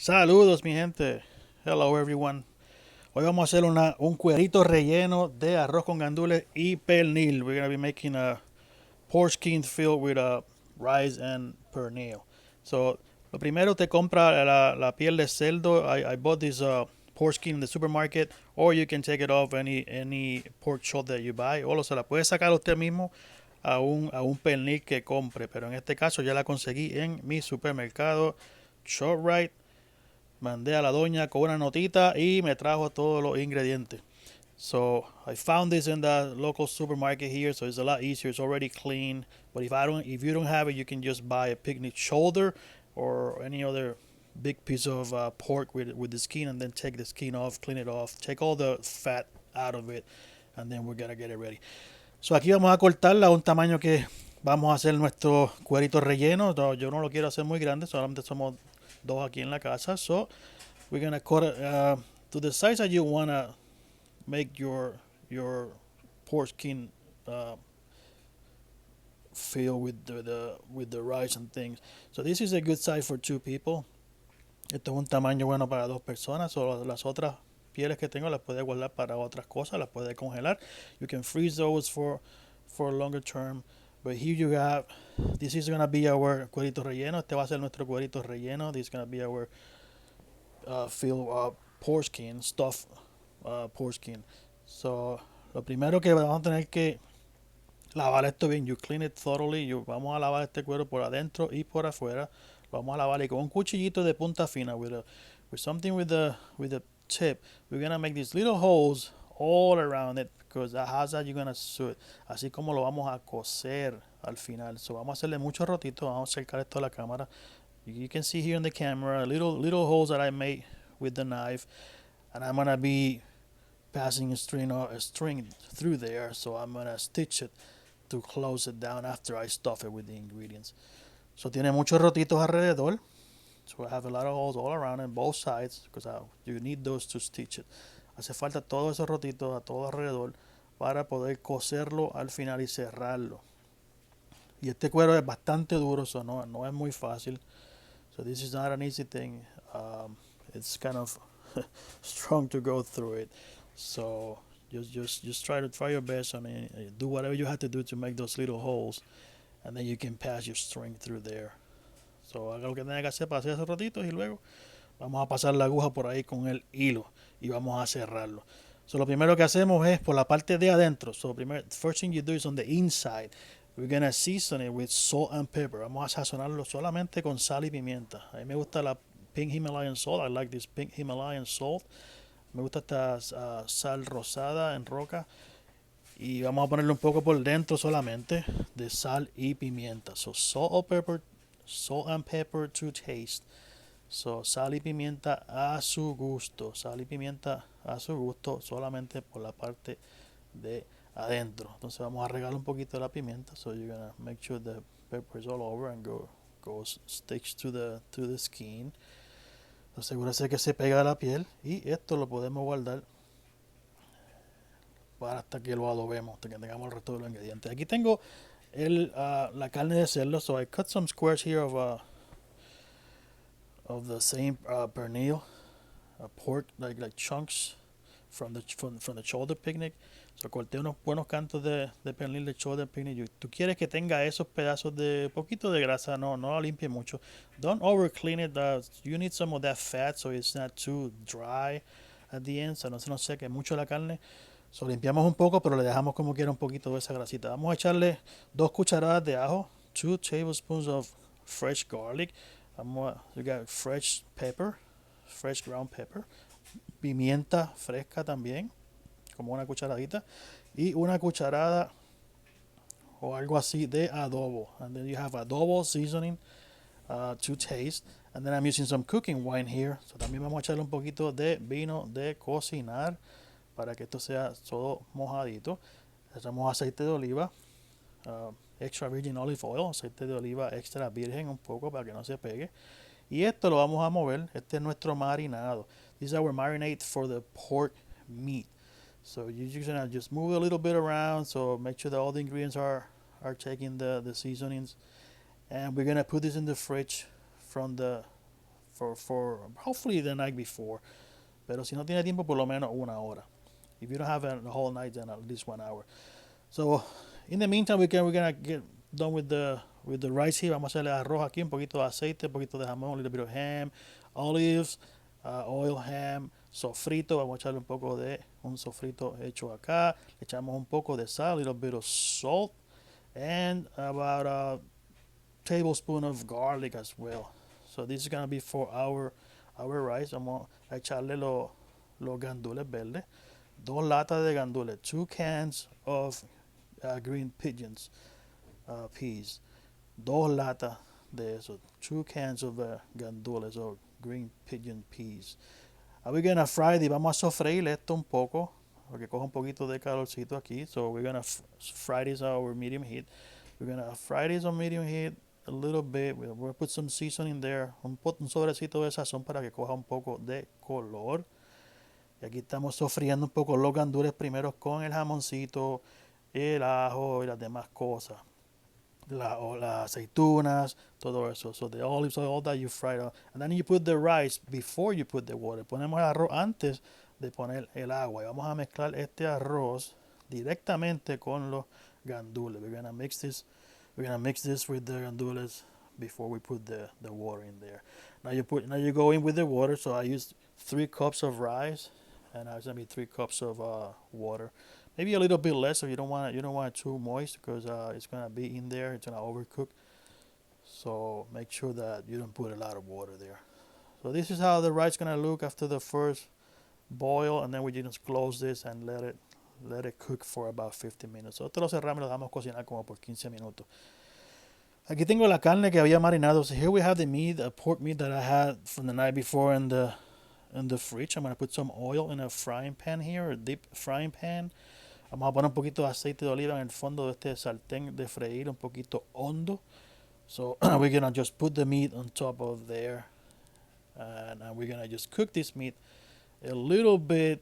Saludos, mi gente. Hello, everyone. Hoy vamos a hacer un cuerito relleno de arroz con gandules y pernil. We're going to be making a pork skin filled with rice and pernil. So, lo primero te compra la piel de cerdo. I bought this pork skin in the supermarket, or you can take it off any pork chop that you buy. O se la puede sacar usted mismo a un pernil que compre. Pero en este caso ya la conseguí en mi supermercado ShopRite. Mandé a la doña con una notita y me trajo todos los ingredientes. So I found this in the local supermarket here, so it's a lot easier. It's already clean. But if you don't have it, you can just buy a picnic shoulder or any other big piece of pork with the skin, and then take the skin off, clean it off, take all the fat out of it, and then we're gonna get it ready. So aquí vamos a cortarla a un tamaño que vamos a hacer nuestro cuerito relleno. No, yo no lo quiero hacer muy grande, solamente somos dos aquí en la casa. So we're gonna cut it to the size that you wanna make your pork skin uh, fill with the rice and things. So this is a good size for two people. Esto es un tamaño bueno para dos personas. O las otras pieles que tengo las puede guardar para otras cosas, las puede congelar. You can freeze those for a longer term. But here you have, this is gonna be our cuerito relleno. Este va a ser nuestro cuerito relleno. This is gonna be our fill pork skin, stuff pork skin. So, lo primero que vamos a tener que lavar esto bien. You clean it thoroughly. Vamos a lavar este cuero por adentro y por afuera. Lo vamos a lavar y con un cuchillito de punta fina with something with the tip. We're gonna make these little holes all around it because how's that you're gonna sew it. Así como lo vamos a coser al final. So vamos a hacerle muchos rotitos. Vamos a acercar esto a la cámara. You can see here in the camera little holes that I made with the knife, and I'm gonna be passing a string through there. So I'm gonna stitch it to close it down after I stuff it with the ingredients. So tiene muchos rotitos alrededor. So I have a lot of holes all around on both sides because you need those to stitch it. Hace falta todos esos rotitos a todo alrededor para poder coserlo al final y cerrarlo. Y este cuero es bastante duro, so no es muy fácil. So this is not an easy thing. It's kind of strong to go through it. So just try your best. I mean, do whatever you have to do to make those little holes, and then you can pass your string through there. So haga lo que tenga que hacer para hacer esos ratitos y luego vamos a pasar la aguja por ahí con el hilo y vamos a cerrarlo. So lo primero que hacemos es por la parte de adentro. So first thing you do is on the inside. We're gonna season it with salt and pepper. Vamos a sazonarlo solamente con sal y pimienta. A mí me gusta la pink Himalayan salt. I like this pink Himalayan salt. Me gusta esta sal rosada en roca. Y vamos a ponerle un poco por dentro solamente de sal y pimienta. So salt and pepper to taste. So sal y pimienta a su gusto. Sal y pimienta a su gusto solamente por la parte de adentro. Entonces vamos a regar un poquito de la pimienta. So you're gonna make sure the pepper is all over and goes sticks to the skin. Asegúrese que se pega a la piel y esto lo podemos guardar para hasta que lo adobemos, hasta que tengamos el resto de los ingredientes. Aquí tengo la carne de cerdo, so I cut some squares here of the same pernil, pork, like chunks from the shoulder picnic. So corté unos buenos cantos de pernil de shoulder picnic. Tú quieres que tenga esos pedazos de poquito de grasa, no lo limpie mucho. Don't over clean it. You need some of that fat so it's not too dry at the end, so no se nos seque mucho la carne. So limpiamos un poco, pero le dejamos como quiera un poquito de esa grasita. Vamos a echarle 2 cucharadas de ajo, 2 tablespoons of fresh garlic. We got fresh pepper, fresh ground pepper, pimienta fresca también, como una cucharadita, y una cucharada o algo así de adobo. And then you have adobo seasoning to taste. And then I'm using some cooking wine here. So también vamos a echarle un poquito de vino de cocinar para que esto sea todo mojadito. Echamos aceite de oliva, extra virgin olive oil, aceite de oliva extra virgen un poco para que no se pegue. Y esto lo vamos a mover. Este es nuestro marinado. This is our marinade for the pork meat. So you're just gonna just move a little bit around, so make sure that all the ingredients are taking the seasonings. And we're gonna put this in the fridge for hopefully the night before. Pero si no tiene tiempo, por lo menos una hora. If you don't have a whole night, then at least 1 hour. So, in the meantime, we're gonna get done with the rice here. Vamos a hacerle arroz aquí, un poquito de aceite, un poquito de jamón, a little bit of ham, olives, oil, ham, sofrito. Vamos a echarle un poco de un sofrito hecho acá. Le echamos un poco de sal, a little bit of salt, and about a tablespoon of garlic as well. So this is gonna be for our rice. Vamos a echarle los gandules verdes. 2 latas de gandules, 2 cans of green pigeons peas, 2 latas de eso, 2 cans of gandules or green pigeon peas. We're gonna fry it. Vamos a sofreír esto un poco porque coge un poquito de calorcito aquí. So we're gonna fry this over medium heat. We're gonna fry this on medium heat a little bit. We're gonna put some seasoning there, un sobrecito de sazón para que coja un poco de color. Y aquí estamos sofriendo un poco los gandules primero con el jamoncito, el ajo y las demás cosas. Las aceitunas, todo eso. So the olives, all that you fry up. And then you put the rice before you put the water. Ponemos el arroz antes de poner el agua. Y vamos a mezclar este arroz directamente con los gandules. We're gonna mix this with the gandules before we put the water in there. Now you go in with the water. So I used 3 cups of rice, and now it's gonna be 3 cups of water. Maybe a little bit less if you don't want it too moist because it's gonna be in there. It's gonna overcook. So make sure that you don't put a lot of water there. So this is how the rice is gonna look after the first boil, and then we just close this and let it cook for about 15 minutes. So esto lo cerramos y lo dejamos cocinar como por 15 minutos. Aquí tengo la carne que había marinado. So here we have the meat, pork meat that I had from the night before in the fridge. I'm gonna put some oil in a frying pan here, a deep frying pan. Vamos a poner un poquito de aceite de oliva en el fondo de este sartén de freír, un poquito hondo. So we're gonna just put the meat on top of there, and we're gonna just cook this meat a little bit,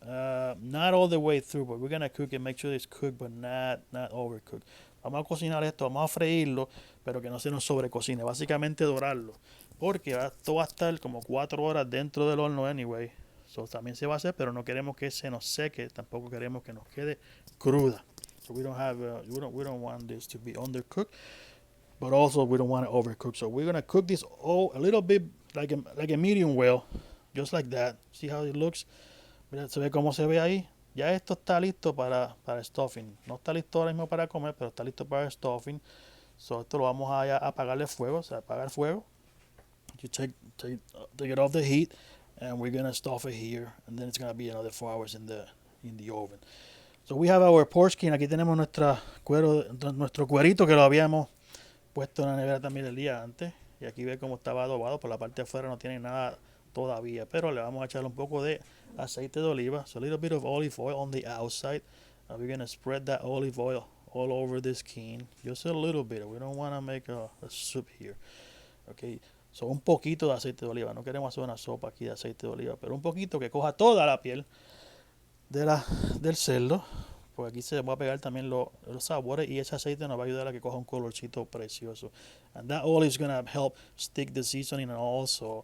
not all the way through, but we're gonna cook it, make sure it's cooked, but not overcooked. Vamos a cocinar esto, vamos a freírlo, pero que no se nos sobrecocine, básicamente dorarlo, porque esto va a estar como 4 horas dentro del horno anyway. So también se va a hacer, pero no queremos que se nos seque, tampoco queremos que nos quede cruda. So we don't want this to be undercooked, but also we don't want it overcooked. So we're gonna cook this a little bit like a medium well, just like that. See how it looks? Mira, se ve cómo se ve ahí. Ya esto está listo para stuffing. No está listo ahora mismo para comer, pero está listo para stuffing. So esto lo vamos a apagarle fuego, o sea, apagar fuego. You take it off the heat. And we're gonna stuff it here, and then it's gonna be another 4 hours in the oven. So we have our pork skin. Aquí tenemos nuestro cuerito que lo habíamos puesto en la nevera también el día antes. Y aquí ve cómo estaba adobado. Por la parte de afuera no tiene nada todavía, pero le vamos a echar un poco de aceite de oliva. So a little bit of olive oil on the outside. We're gonna spread that olive oil all over the skin, just a little bit. We don't want to make a soup here. Okay. So un poquito de aceite de oliva. No queremos hacer una sopa aquí de aceite de oliva, pero un poquito que coja toda la piel del cerdo. Pues aquí se va a pegar también los sabores, y ese aceite nos va a ayudar a que coja un colorcito precioso. And that oil is going to help stick the seasoning, and also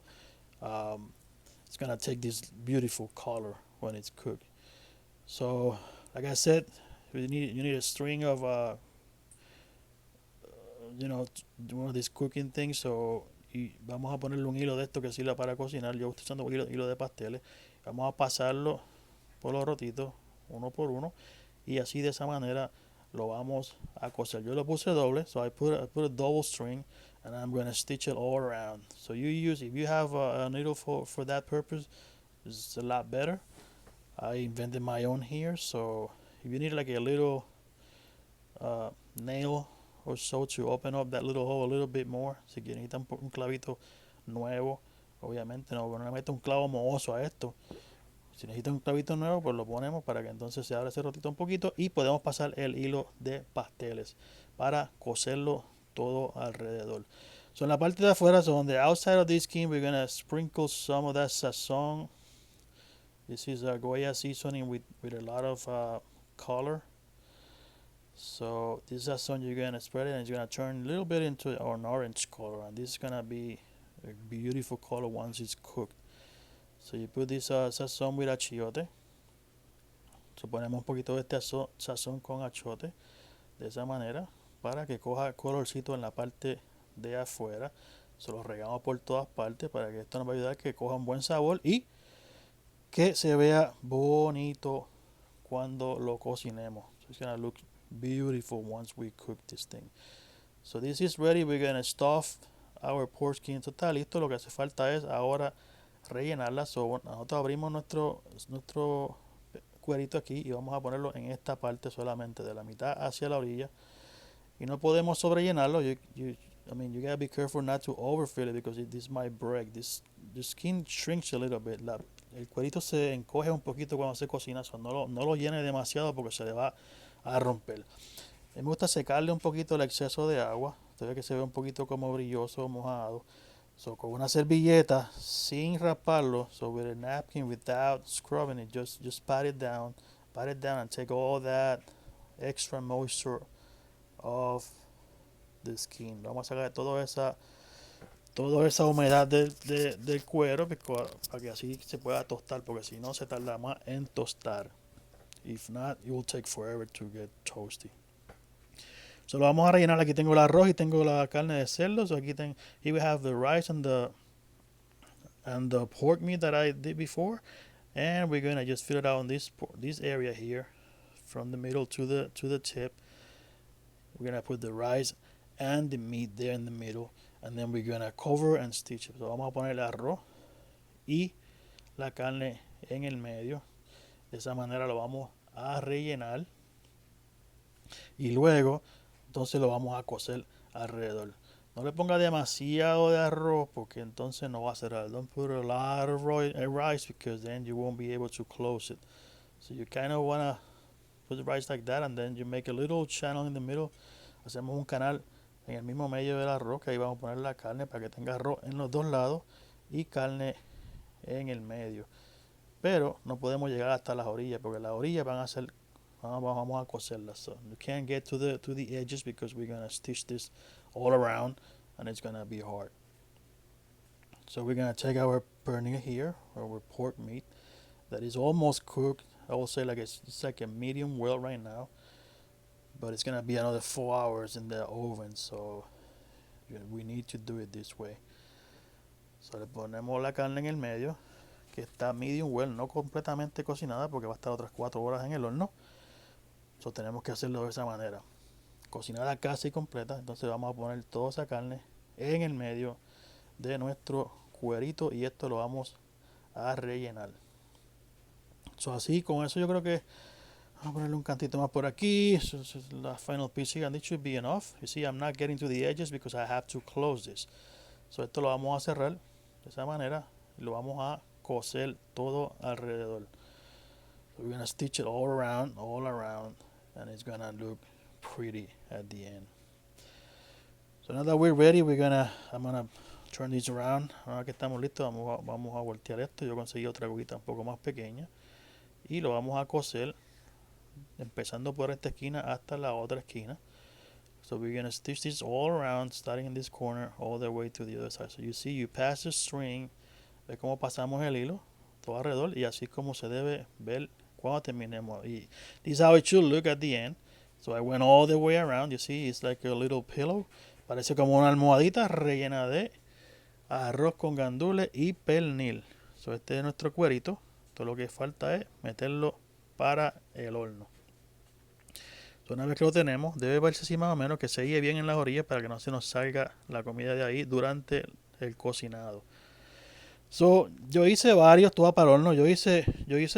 it's going to take this beautiful color when it's cooked. So like I said, you need a string of one of these cooking things. So y vamos a ponerle un hilo de esto que sirva para cocinar. Yo estoy usando hilo de pasteles. Vamos a pasarlo por los rotitos, uno por uno, y así de esa manera lo vamos a coser. Yo lo puse doble, so I put a double string, and I'm going to stitch it all around. So if you have a needle for that purpose, it's a lot better. I invented my own here, so if you need like a little nail or so to open up that little hole a little bit more, si necesitan un clavito nuevo, obviamente no le meto un clavo mohoso a esto. Si necesitan un clavito nuevo, pues lo ponemos para que entonces se abra ese rotito un poquito, y podemos pasar el hilo de pasteles para coserlo todo alrededor. So en la parte de afuera, so on the outside of this skin, we're gonna sprinkle some of that sazon. This is a Goya seasoning with a lot of color. So this is sazon, you're gonna spread it, and it's gonna turn a little bit into an orange color, and this is gonna be a beautiful color once it's cooked. So you put this sazon with achiote. So ponemos un poquito de este sazón con achiote de esa manera para que coja colorcito en la parte de afuera. Se lo regamos por todas partes para que esto nos va a ayudar a que coja un buen sabor y que se vea bonito cuando lo cocinemos. So it's gonna look beautiful once we cook this thing. So this is ready. We're gonna stuff our pork skin. Esto está listo. Lo que hace falta es ahora rellenarla. So nosotros abrimos nuestro cuerito aquí y vamos a ponerlo en esta parte solamente, de la mitad hacia la orilla. Y no podemos sobrellenarlo. I mean, you gotta be careful not to overfill it because this might break. The skin shrinks a little bit. El cuerito se encoge un poquito cuando se cocina, so no lo llene demasiado porque se le va a romper. A mí me gusta secarle un poquito el exceso de agua. Usted ve que se ve un poquito como brilloso, mojado. So con una servilleta, sin raparlo, so with a napkin without scrubbing it, just pat it down and take all that extra moisture off the skin. Vamos a sacar toda esa humedad del cuero para que así se pueda tostar, porque si no se tarda más en tostar. If not, it will take forever to get toasty. So lo vamos a rellenar. Aquí tengo el arroz y tengo la carne de cerdo. So aquí here we have the rice and the pork meat that I did before, and we're gonna just fill it out on this area here, from the middle to the tip. We're gonna put the rice and the meat there in the middle, and then we're gonna cover and stitch it. So vamos a poner el arroz y la carne en el medio. De esa manera lo vamos a rellenar y luego entonces lo vamos a cocer alrededor. No le ponga demasiado de arroz porque entonces no va a cerrar. Don't put a lot of rice because then you won't be able to close it. So you kind of want to put the rice like that and then you make a little channel in the middle. Hacemos un canal en el mismo medio del arroz, que ahí vamos a poner la carne para que tenga arroz en los dos lados y carne en el medio. Pero no podemos llegar hasta las orillas porque las orillas van a ser, vamos a cocerlas. So you can't get to the edges because we're going to stitch this all around and it's going to be hard. So we're going to take our pernil here, our pork meat that is almost cooked. I will say it's like a medium well right now, but it's going to be another 4 hours in the oven, so we need to do it this way. So le ponemos la carne en el medio, que está medium well, no completamente cocinada porque va a estar otras 4 horas en el horno. So tenemos que hacerlo de esa manera, cocinada casi completa. Entonces vamos a poner toda esa carne en el medio de nuestro cuerito y esto lo vamos a rellenar. So así, con eso yo creo que vamos a ponerle un cantito más por aquí. So la final piece here, and this should be enough. You see, I'm not getting to the edges because I have to close this. So esto lo vamos a cerrar de esa manera y lo vamos a coser todo alrededor. So we're going to stitch it all around, and it's going to look pretty at the end. So now that we're ready, I'm going to turn this around. Ahora que estamos listos, vamos a voltear esto. Yo conseguí otra agujita un poco más pequeña y lo vamos a coser empezando por esta esquina hasta la otra esquina. So we're going to stitch this all around, starting in this corner all the way to the other side. So you see, you pass the string. Ve cómo pasamos el hilo todo alrededor y así como se debe ver cuando terminemos. Y this is how it should look at the end. So I went all the way around. You see, it's like a little pillow. Parece como una almohadita rellena de arroz con gandules y pernil. So este es nuestro cuerito. Todo lo que falta es meterlo para el horno. So una vez que lo tenemos, debe verse así más o menos, que se guíe bien en las orillas para que no se nos salga la comida de ahí durante el cocinado. So, yo hice varios, todo para el horno. Yo hice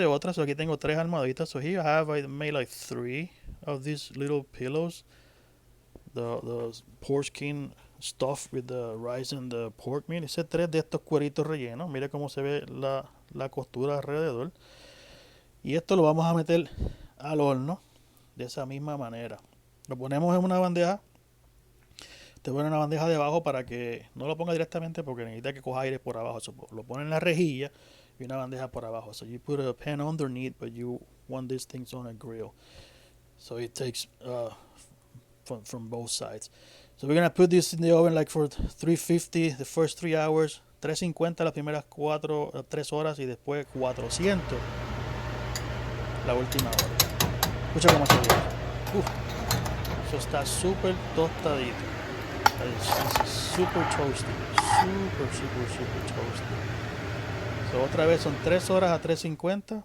otras. So aquí tengo 3 almohaditas. So here I made like 3 of these little pillows. The pork skin stuffed with the rice and the pork meat. Hice 3 de estos cueritos rellenos. Mire cómo se ve la costura alrededor. Y esto lo vamos a meter al horno de esa misma manera. Lo ponemos en una bandeja. Te pone una bandeja debajo para que no lo ponga directamente porque necesita que coja aire por abajo. So, lo pone en la rejilla y una bandeja por abajo. So you put a pan underneath, but you want these things on a grill. So it takes from both sides. So we're gonna put this in the oven like for 350 the first 3 hours, 350 las primeras 3 horas y después 400 la última hora. Escucha cómo se ve. Eso está súper tostadito. It's super toasty. Super toasty. So otra vez son 3 horas a 350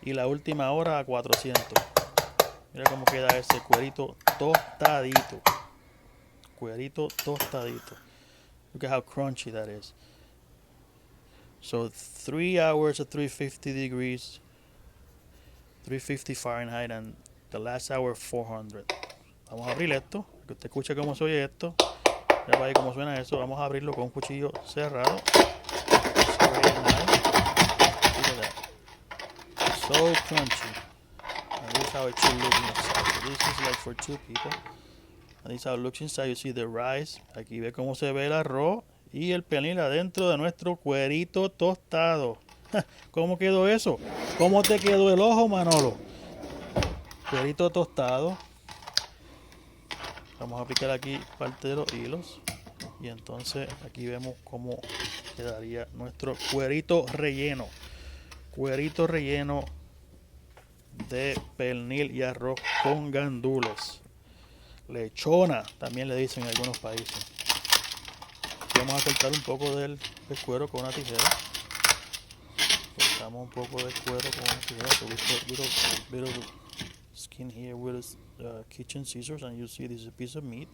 y la última hora a 400. Mira cómo queda ese cuerito tostadito. Cuerito tostadito. Look at how crunchy that is. So 3 hours at 350 degrees, 350 Fahrenheit, and the last hour 400. Vamos a abrir esto, que usted escuche cómo se oye esto. Ya para ahí cómo suena eso. Vamos a abrirlo con un cuchillo cerrado. So crunchy. And this is how it should look inside. So this is like for 2 people. And this is how it looks inside. You see the rice. Aquí ve cómo se ve el arroz y el pernil adentro de nuestro cuerito tostado. ¿Cómo quedó eso? ¿Cómo te quedó el ojo, Manolo? Cuerito tostado. Vamos a picar aquí parte de los hilos. Y entonces aquí vemos cómo quedaría nuestro cuerito relleno. Cuerito relleno de pernil y arroz con gandules. Lechona, también le dicen en algunos países. Aquí vamos a cortar un poco del cuero con una tijera. Cortamos un poco del cuero con una tijera. So we put a little skin here with kitchen scissors, and you see this is a piece of meat.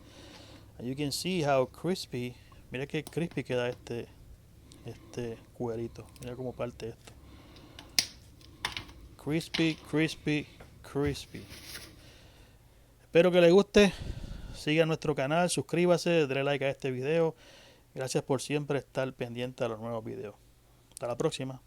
And you can see how crispy. Mira qué crispy queda este cuerito. Mira cómo parte esto. Crispy. Espero que les guste. Sigan nuestro canal, suscríbase, denle like a este video. Gracias por siempre estar pendiente a los nuevos videos. Hasta la próxima.